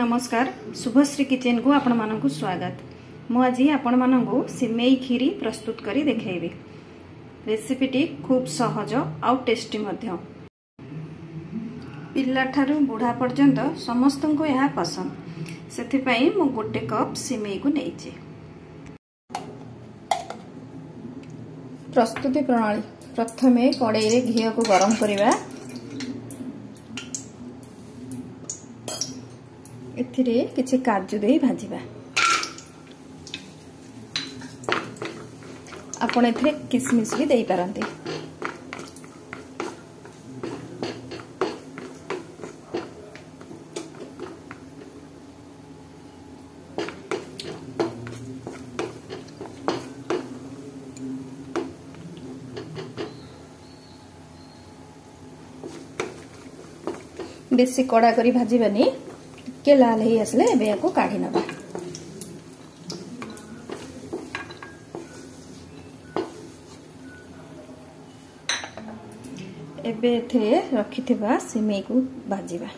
नमस्कार शुभश्री किचन को आपण मानकु स्वागत। मु आज आपण मानकु सिमेई खीरी प्रस्तुत करी देखैबी। रेसिपीटी खूब सहज आउ टेस्टी मध्य। पिल्ला ठारू बुढ़ा पर्यंत समस्त को यह पसंद से मु गोटे कप सिमेई को नहींची। प्रस्तुति प्रणाली प्रथमे कड़ाई रे घी को गरम करिबा। एथिरे किछि काजू दे भाजिबा। आपण एथिरे किसमिस भी देई पारंती। बेसी कड़ा करी भाजिबानी के लाल ही आसले एबे को काढी नबा। एबे एथे रखिथिबा सिमेई को भाजिबा।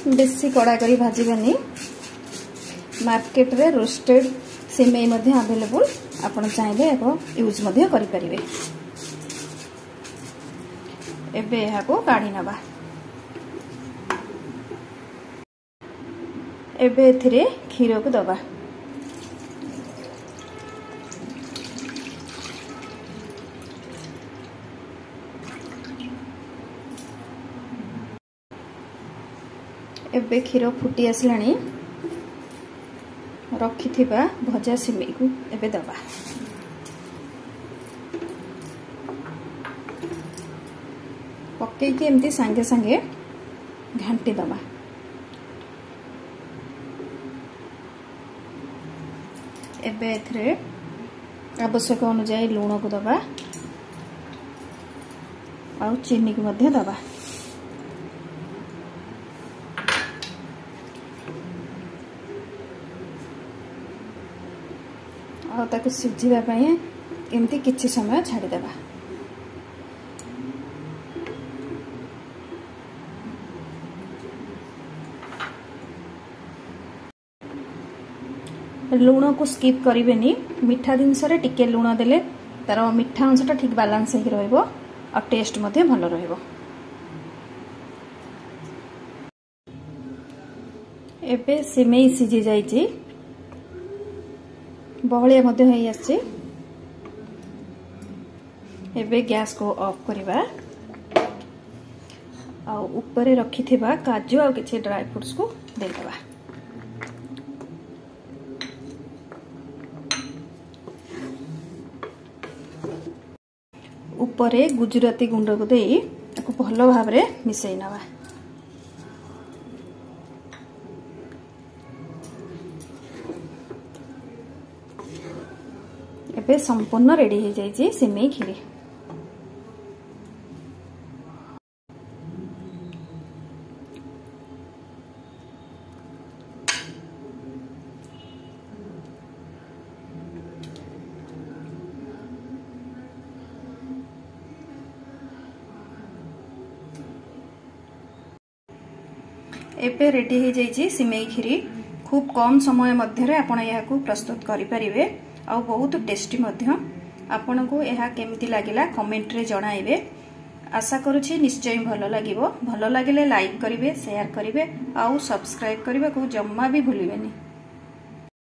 बेसी कड़ा करी भाजिबानी। मार्केट रे रोस्टेड सिमेई मध्ये अवेलेबल। आपण चाहिले एको यूज मध्ये करि परिबे। एबे एहा को काढी नबा। एबे एथिरे खीर को दबा। एबे खीर फुटी आसलानी। रखिथिबा भजा सिमेई को एबे दबा। पक्के के एमती संगे संगे घांटी दबा। एबे एथरे आवश्यक अनुसार लूण को दबा और चीनी को मध्य दबा। और ताको सिझिबा पई एमती किछि समय छाडी देबा। लूण को स्किप करिवेनी। मीठा जिनस रे टिके लूण देले तार मीठा अंशटा ठीक बैलेंस हे रहइबो और टेस्ट मध्ये भलो रहइबो। एबे सिमेई सिझी जाईची। बहलिया मध्य होई आछि। एबे गैस को ऑफ करिबा आ ऊपर रखिथिबा काजू आ किछि ड्राई फ्रूट्स को दे देबा। ऊपर गुजराती गुंड को देई ताको भलो भाबरे मिसई नबा। एबे संपूर्ण रेडी हो जाइए सिमेई खीरी। एबे रेडी हो जाइए सिमेई खीरी। खूब कम समय मध्य आपण या प्रस्तुत करि परिबे आ बहुत टेस्टी मध्य। आपन को यह केमिति लागिला कमेंट रे जणाइबे। आशा करूछि निश्चय भलो लागिबो। भलो लागिले लाइक करिवे, शेयर करिवे आ सब्सक्राइब करबा को जम्मा भी भूलिबेनी।